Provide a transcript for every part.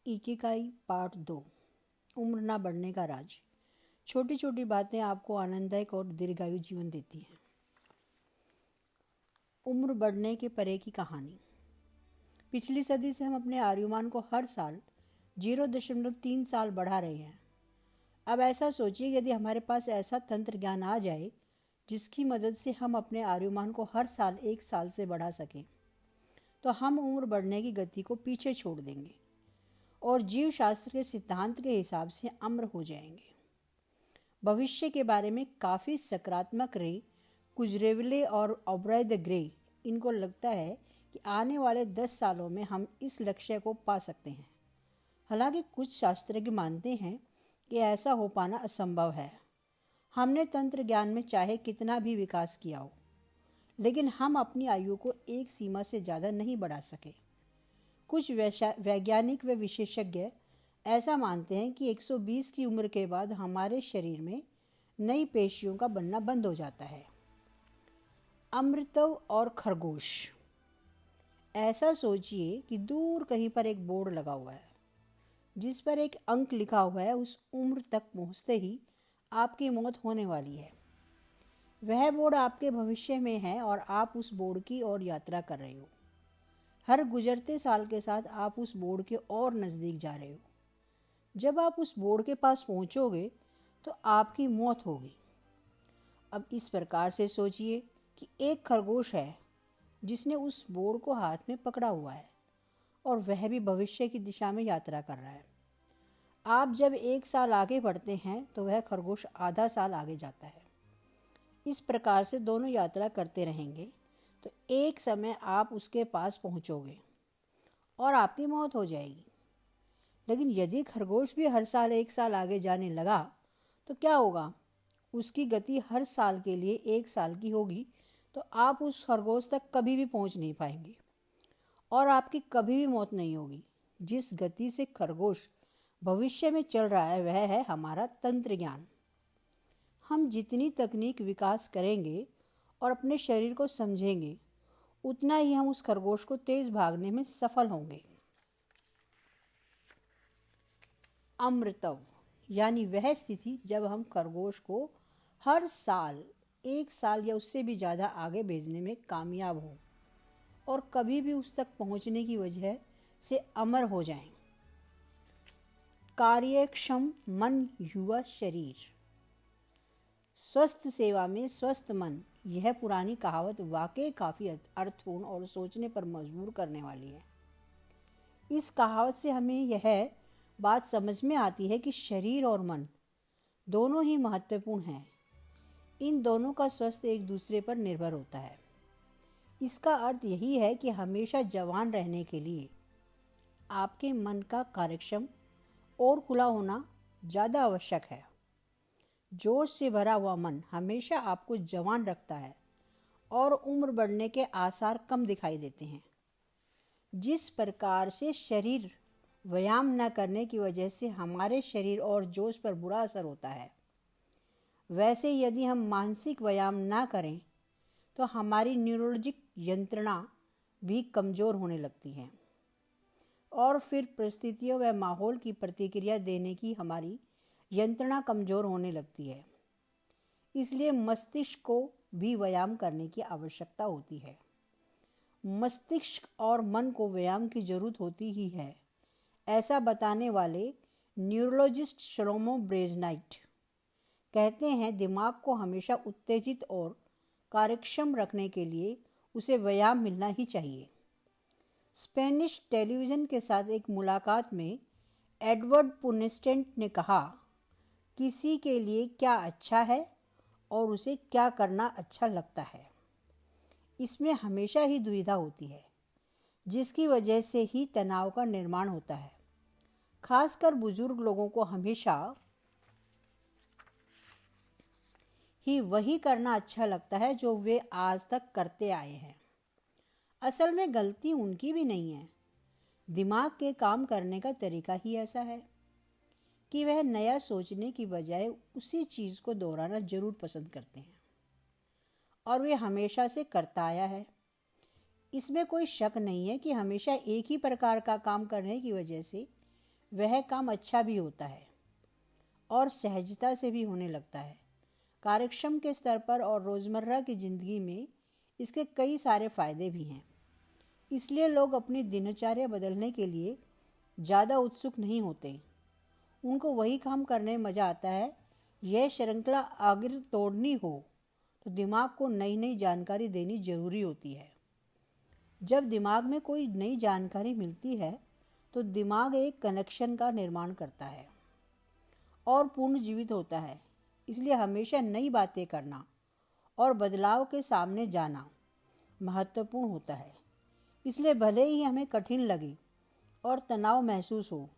Ikigai part 2। उम्र ना बढ़ने का राज। छोटी छोटी बातें आपको आनंददायक और दीर्घायु जीवन देती हैं। उम्र बढ़ने के परे की कहानी। पिछली सदी से हम अपने आयुमान को हर साल 0.3 साल बढ़ा रहे हैं। अब ऐसा सोचिए, यदि हमारे पास ऐसा तंत्र ज्ञान आ जाए जिसकी मदद से हम अपने आयुमान को हर साल 1 साल से बढ़ा सकें, तो हम उम्र बढ़ने की गति को पीछे छोड़ देंगे और जीव शास्त्र के सिद्धांत के हिसाब से अमर हो जाएंगे। भविष्य के बारे में काफ़ी सकारात्मक रे कुजरेवले और ऑब्राय द ग्रे, इनको लगता है कि आने वाले 10 सालों में हम इस लक्ष्य को पा सकते हैं। हालांकि कुछ शास्त्रज्ञ मानते हैं कि ऐसा हो पाना असंभव है। हमने तंत्र ज्ञान में चाहे कितना भी विकास किया हो, लेकिन हम अपनी आयु को एक सीमा से ज़्यादा नहीं बढ़ा सके। कुछ वैज्ञानिक व विशेषज्ञ ऐसा मानते हैं कि 120 की उम्र के बाद हमारे शरीर में नई पेशियों का बनना बंद हो जाता है। अमृतव और खरगोश। ऐसा सोचिए कि दूर कहीं पर एक बोर्ड लगा हुआ है जिस पर एक अंक लिखा हुआ है। उस उम्र तक पहुंचते ही आपकी मौत होने वाली है। वह बोर्ड आपके भविष्य में है और आप उस बोर्ड की ओर यात्रा कर रहे हो। हर गुजरते साल के साथ आप उस बोर्ड के और नज़दीक जा रहे हो। जब आप उस बोर्ड के पास पहुंचोगे तो आपकी मौत होगी। अब इस प्रकार से सोचिए कि एक खरगोश है जिसने उस बोर्ड को हाथ में पकड़ा हुआ है और वह भी भविष्य की दिशा में यात्रा कर रहा है। आप जब 1 साल आगे बढ़ते हैं तो वह खरगोश आधा साल आगे जाता है। इस प्रकार से दोनों यात्रा करते रहेंगे तो एक समय आप उसके पास पहुंचोगे और आपकी मौत हो जाएगी। लेकिन यदि खरगोश भी हर साल 1 साल आगे जाने लगा तो क्या होगा? उसकी गति हर साल के लिए 1 साल की होगी, तो आप उस खरगोश तक कभी भी पहुंच नहीं पाएंगे और आपकी कभी भी मौत नहीं होगी। जिस गति से खरगोश भविष्य में चल रहा है वह है हमारा तंत्र ज्ञान। हम जितनी तकनीक विकास करेंगे और अपने शरीर को समझेंगे, उतना ही हम उस खरगोश को तेज भागने में सफल होंगे। अमृतव यानी वह स्थिति जब हम खरगोश को हर साल 1 साल या उससे भी ज़्यादा आगे भेजने में कामयाब हों और कभी भी उस तक पहुंचने की वजह से अमर हो जाएं। कार्यक्षम मन, युवा शरीर। स्वस्थ सेवा में स्वस्थ मन, यह पुरानी कहावत वाकई काफ़ी अर्थपूर्ण और सोचने पर मजबूर करने वाली है। इस कहावत से हमें यह बात समझ में आती है कि शरीर और मन दोनों ही महत्वपूर्ण हैं। इन दोनों का स्वास्थ्य एक दूसरे पर निर्भर होता है। इसका अर्थ यही है कि हमेशा जवान रहने के लिए आपके मन का कार्यक्षम और खुला होना ज़्यादा आवश्यक है। जोश से भरा हुआ मन हमेशा आपको जवान रखता है और उम्र बढ़ने के आसार कम दिखाई देते हैं। जिस प्रकार से शरीर व्यायाम न करने की वजह से हमारे शरीर और जोश पर बुरा असर होता है, वैसे यदि हम मानसिक व्यायाम ना करें तो हमारी न्यूरोलॉजिक यंत्रणा भी कमज़ोर होने लगती है और फिर परिस्थितियों व माहौल की प्रतिक्रिया देने की हमारी यंत्रणा कमज़ोर होने लगती है। इसलिए मस्तिष्क को भी व्यायाम करने की आवश्यकता होती है। मस्तिष्क और मन को व्यायाम की जरूरत होती ही है, ऐसा बताने वाले न्यूरोलॉजिस्ट श्लोमो ब्रेजनाइट कहते हैं, दिमाग को हमेशा उत्तेजित और कार्यक्षम रखने के लिए उसे व्यायाम मिलना ही चाहिए। स्पेनिश टेलीविज़न के साथ एक मुलाकात में एडवर्ड पुनेस्टेंट ने कहा, किसी के लिए क्या अच्छा है और उसे क्या करना अच्छा लगता है, इसमें हमेशा ही दुविधा होती है, जिसकी वजह से ही तनाव का निर्माण होता है। खासकर बुजुर्ग लोगों को हमेशा ही वही करना अच्छा लगता है जो वे आज तक करते आए हैं। असल में गलती उनकी भी नहीं है, दिमाग के काम करने का तरीका ही ऐसा है कि वह नया सोचने की बजाय उसी चीज़ को दोहराना जरूर पसंद करते हैं और वे हमेशा से करता आया है। इसमें कोई शक नहीं है कि हमेशा एक ही प्रकार का काम करने की वजह से वह काम अच्छा भी होता है और सहजता से भी होने लगता है। कार्यक्षम के स्तर पर और रोज़मर्रा की ज़िंदगी में इसके कई सारे फायदे भी हैं। इसलिए लोग अपनी दिनचर्या बदलने के लिए ज़्यादा उत्सुक नहीं होते। उनको वही काम करने में मज़ा आता है। यह श्रृंखला अगर तोड़नी हो तो दिमाग को नई नई जानकारी देनी जरूरी होती है। जब दिमाग में कोई नई जानकारी मिलती है तो दिमाग एक कनेक्शन का निर्माण करता है और पूर्ण जीवित होता है। इसलिए हमेशा नई बातें करना और बदलाव के सामने जाना महत्वपूर्ण होता है। इसलिए भले ही हमें कठिन लगे और तनाव महसूस हो,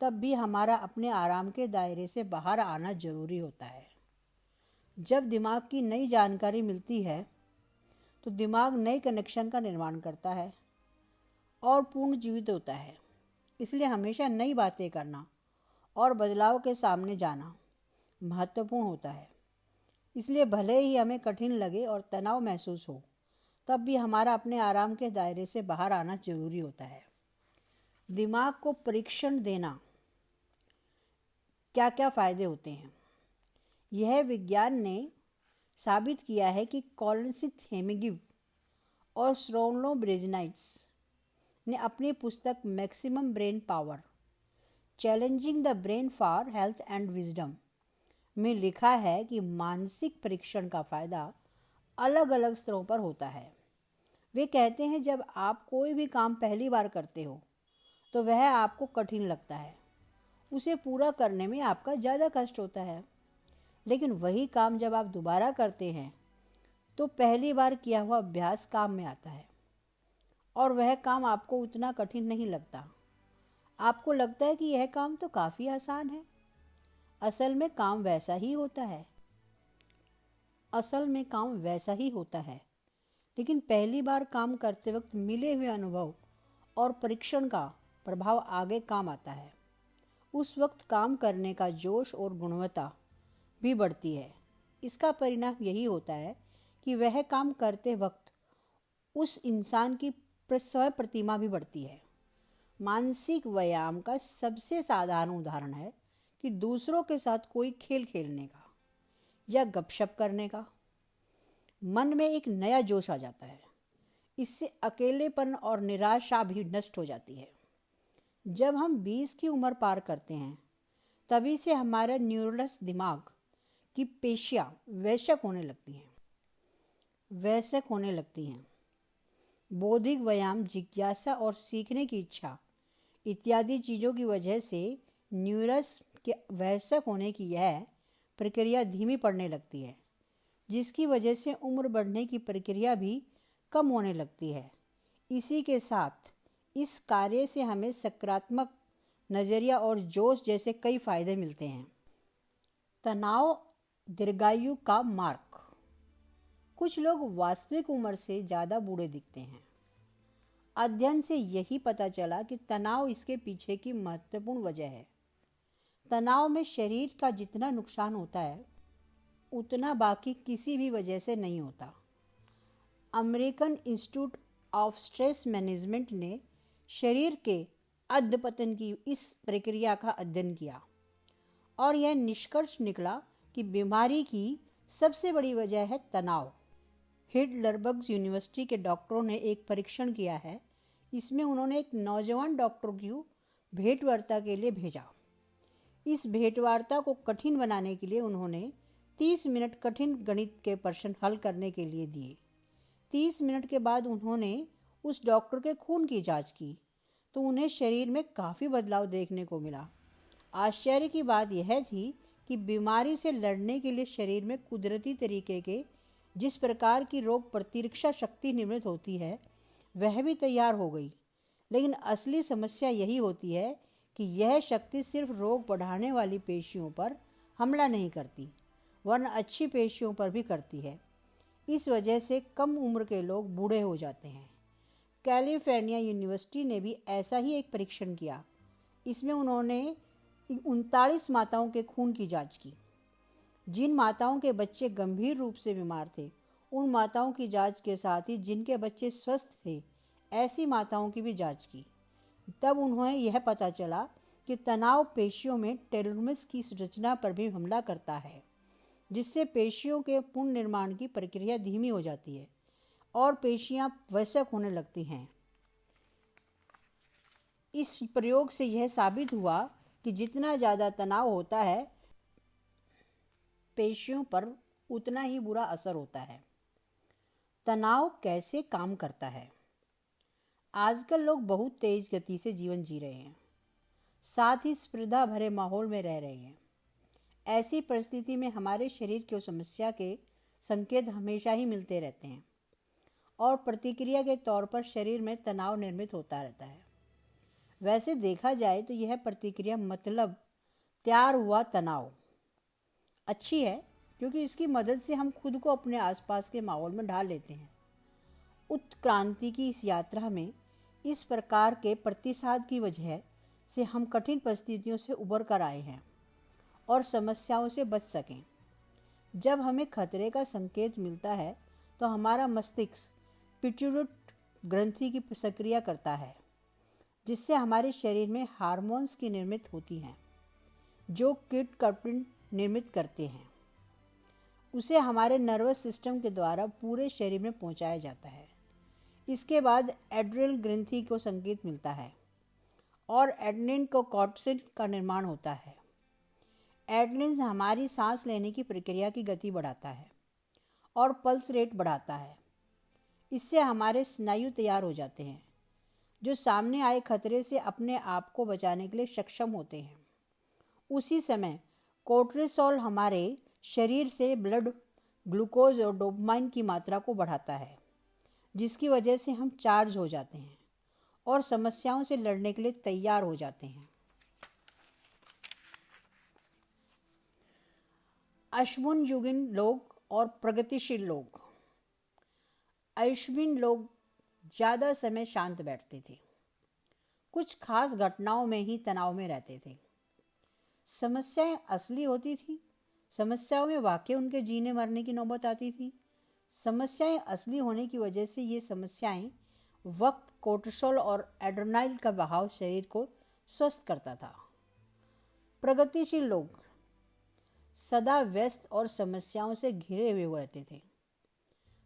तब भी हमारा अपने आराम के दायरे से बाहर आना जरूरी होता है। जब दिमाग की नई जानकारी मिलती है तो दिमाग नए कनेक्शन का निर्माण करता है और पूर्ण जीवित होता है। इसलिए हमेशा नई बातें करना और बदलाव के सामने जाना महत्वपूर्ण होता है। इसलिए भले ही हमें कठिन लगे और तनाव महसूस हो, तब भी हमारा अपने आराम के दायरे से बाहर आना जरूरी होता है। दिमाग को परीक्षण देना क्या क्या फायदे होते हैं? यह विज्ञान ने साबित किया है कि कॉलिन्स हेमिंगिव और स्रोनलो ब्रेजनाइट्स ने अपनी पुस्तक maximum brain power challenging the brain for health and wisdom में लिखा है कि मानसिक परीक्षण का फायदा अलग अलग स्तरों पर होता है। वे कहते हैं जब आप कोई भी काम पहली बार करते हो तो वह आपको कठिन लगता है, उसे पूरा करने में आपका ज़्यादा कष्ट होता है। लेकिन वही काम जब आप दोबारा करते हैं तो पहली बार किया हुआ अभ्यास काम में आता है और वह काम आपको उतना कठिन नहीं लगता। आपको लगता है कि यह काम तो काफ़ी आसान है। असल में काम वैसा ही होता है, लेकिन पहली बार काम करते वक्त मिले हुए अनुभव और परीक्षण का प्रभाव आगे काम आता है। उस वक्त काम करने का जोश और गुणवत्ता भी बढ़ती है। इसका परिणाम यही होता है कि वह काम करते वक्त उस इंसान की स्वयं प्रतिमा भी बढ़ती है। मानसिक व्यायाम का सबसे साधारण उदाहरण है कि दूसरों के साथ कोई खेल खेलने का या गपशप करने का। मन में एक नया जोश आ जाता है। इससे अकेलेपन और निराशा भी नष्ट हो जाती है। जब हम 20 की उम्र पार करते हैं, तभी से हमारा न्यूरलस दिमाग की पेशियां वयस्क होने लगती हैं। बौद्धिक व्यायाम, जिज्ञासा और सीखने की इच्छा इत्यादि चीज़ों की वजह से न्यूरस के वयस्क होने की यह प्रक्रिया धीमी पड़ने लगती है, जिसकी वजह से उम्र बढ़ने की प्रक्रिया भी कम होने लगती है। इसी के साथ इस कार्य से हमें सकारात्मक नज़रिया और जोश जैसे कई फायदे मिलते हैं। तनाव दीर्घायु का मार्ग। कुछ लोग वास्तविक उम्र से ज़्यादा बूढ़े दिखते हैं। अध्ययन से यही पता चला कि तनाव इसके पीछे की महत्वपूर्ण वजह है। तनाव में शरीर का जितना नुकसान होता है उतना बाकी किसी भी वजह से नहीं होता। American institute of stress management ने शरीर के अधपतन की इस प्रक्रिया का अध्ययन किया और यह निष्कर्ष निकला कि बीमारी की सबसे बड़ी वजह है तनाव। हिडलबर्ग यूनिवर्सिटी के डॉक्टरों ने एक परीक्षण किया है। इसमें उन्होंने एक नौजवान डॉक्टर को भेंटवार्ता के लिए भेजा। इस भेंटवार्ता को कठिन बनाने के लिए उन्होंने 30 मिनट कठिन गणित के प्रश्न हल करने के लिए दिए। 30 मिनट के बाद उन्होंने उस डॉक्टर के खून की जांच की तो उन्हें शरीर में काफ़ी बदलाव देखने को मिला। आश्चर्य की बात यह थी कि बीमारी से लड़ने के लिए शरीर में कुदरती तरीके के जिस प्रकार की रोग प्रतिरक्षा शक्ति निर्मित होती है वह भी तैयार हो गई। लेकिन असली समस्या यही होती है कि यह शक्ति सिर्फ रोग बढ़ाने वाली पेशियों पर हमला नहीं करती, वरन अच्छी पेशियों पर भी करती है। इस वजह से कम उम्र के लोग बूढ़े हो जाते हैं। कैलिफोर्निया यूनिवर्सिटी ने भी ऐसा ही एक परीक्षण किया। इसमें उन्होंने 39 माताओं के खून की जांच की। जिन माताओं के बच्चे गंभीर रूप से बीमार थे उन माताओं की जांच के साथ ही जिनके बच्चे स्वस्थ थे ऐसी माताओं की भी जांच की। तब उन्हें यह पता चला कि तनाव पेशियों में टेलोमर्स की रचना पर भी हमला करता है, जिससे पेशियों के पुनर्निर्माण की प्रक्रिया धीमी हो जाती है और पेशियां वयस्क होने लगती हैं। इस प्रयोग से यह साबित हुआ कि जितना ज़्यादा तनाव होता है, पेशियों पर उतना ही बुरा असर होता है। तनाव कैसे काम करता है? आजकल लोग बहुत तेज गति से जीवन जी रहे हैं, साथ ही स्पर्धा भरे माहौल में रह रहे हैं। ऐसी परिस्थिति में हमारे शरीर को समस्या के संकेत हमेशा ही मिलते रहते हैं और प्रतिक्रिया के तौर पर शरीर में तनाव निर्मित होता रहता है। वैसे देखा जाए तो यह प्रतिक्रिया मतलब तैयार हुआ तनाव अच्छी है, क्योंकि इसकी मदद से हम खुद को अपने आसपास के माहौल में ढाल लेते हैं। उत्क्रांति की इस यात्रा में इस प्रकार के प्रतिसाद की वजह से हम कठिन परिस्थितियों से उबर कर आए हैं और समस्याओं से बच सकें। जब हमें खतरे का संकेत मिलता है तो हमारा मस्तिष्क पिट्यूटरी ग्रंथि की सक्रिय करता है, जिससे हमारे शरीर में हार्मोन्स की निर्मित होती हैं जो कीटकर्पिण निर्मित करते हैं। उसे हमारे नर्वस सिस्टम के द्वारा पूरे शरीर में पहुंचाया जाता है। इसके बाद एड्रिनल ग्रंथि को संकेत मिलता है और एड्रेनलिन को कॉर्टिसोल का निर्माण होता है। एड्रेनलिन हमारी सांस लेने की प्रक्रिया की गति बढ़ाता है और पल्स रेट बढ़ाता है। इससे हमारे स्नायु तैयार हो जाते हैं, जो सामने आए खतरे से अपने आप को बचाने के लिए सक्षम होते हैं। उसी समय कोर्टिसोल हमारे शरीर से ब्लड ग्लूकोज और डोपामाइन की मात्रा को बढ़ाता है, जिसकी वजह से हम चार्ज हो जाते हैं और समस्याओं से लड़ने के लिए तैयार हो जाते हैं। अश्मयुगीन लोग और प्रगतिशील लोग। अश्मयुगीन लोग ज़्यादा समय शांत बैठते थे, कुछ खास घटनाओं में ही तनाव में रहते थे। समस्याएं असली होती थी, समस्याओं में वाकई उनके जीने मरने की नौबत आती थी। समस्याएं असली होने की वजह से ये समस्याएं वक्त कोर्टिसोल और एड्रेनालिन का बहाव शरीर को स्वस्थ करता था। प्रगतिशील लोग सदा व्यस्त और समस्याओं से घिरे हुए रहते थे,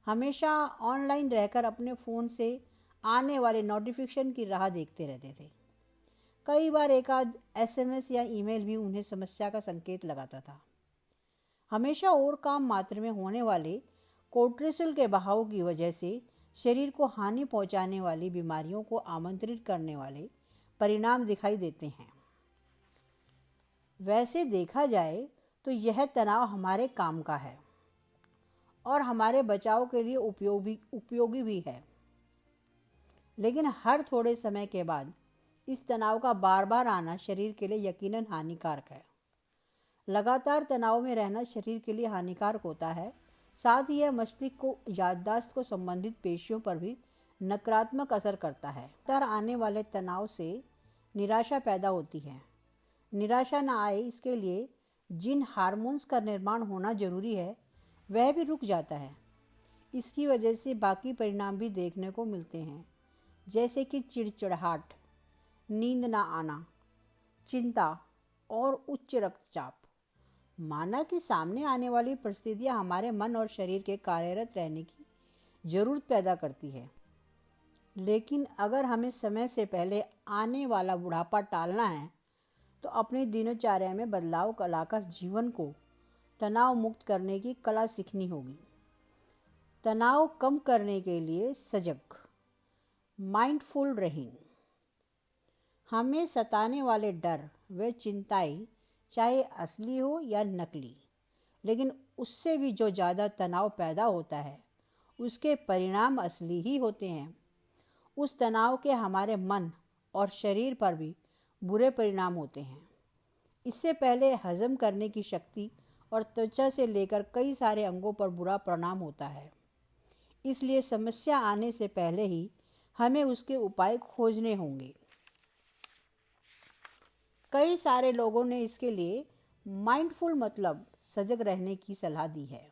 हमेशा ऑनलाइन रहकर अपने फ़ोन से आने वाले नोटिफिकेशन की राह देखते रहते थे। कई बार एक आध SMS या ईमेल भी उन्हें समस्या का संकेत लगाता था। हमेशा और काम मात्रा में होने वाले कोर्टिसोल के बहाव की वजह से शरीर को हानि पहुंचाने वाली बीमारियों को आमंत्रित करने वाले परिणाम दिखाई देते हैं। वैसे देखा जाए तो यह तनाव हमारे काम का है और हमारे बचाव के लिए उपयोगी भी है, लेकिन हर थोड़े समय के बाद इस तनाव का बार बार आना शरीर के लिए यकीनन हानिकारक है। लगातार तनाव में रहना शरीर के लिए हानिकारक होता है, साथ ही यह मस्तिष्क को याददाश्त को संबंधित पेशियों पर भी नकारात्मक असर करता है। लगातार आने वाले तनाव से निराशा पैदा होती है। निराशा न आए इसके लिए जिन हार्मोन्स का निर्माण होना जरूरी है वह भी रुक जाता है। इसकी वजह से बाकी परिणाम भी देखने को मिलते हैं, जैसे कि चिड़चिड़ाहट, नींद न आना, चिंता और उच्च रक्तचाप। माना कि सामने आने वाली परिस्थितियां हमारे मन और शरीर के कार्यरत रहने की जरूरत पैदा करती है, लेकिन अगर हमें समय से पहले आने वाला बुढ़ापा टालना है तो अपनी दिनचर्या में बदलाव लाकर जीवन को तनाव मुक्त करने की कला सीखनी होगी। तनाव कम करने के लिए सजग, माइंडफुल रहें। हमें सताने वाले डर व चिंताएं चाहे असली हो या नकली, लेकिन उससे भी जो ज़्यादा तनाव पैदा होता है उसके परिणाम असली ही होते हैं। उस तनाव के हमारे मन और शरीर पर भी बुरे परिणाम होते हैं। इससे पहले हजम करने की शक्ति और त्वचा से लेकर कई सारे अंगों पर बुरा परिणाम होता है। इसलिए समस्या आने से पहले ही हमें उसके उपाय खोजने होंगे। कई सारे लोगों ने इसके लिए माइंडफुल मतलब सजग रहने की सलाह दी है।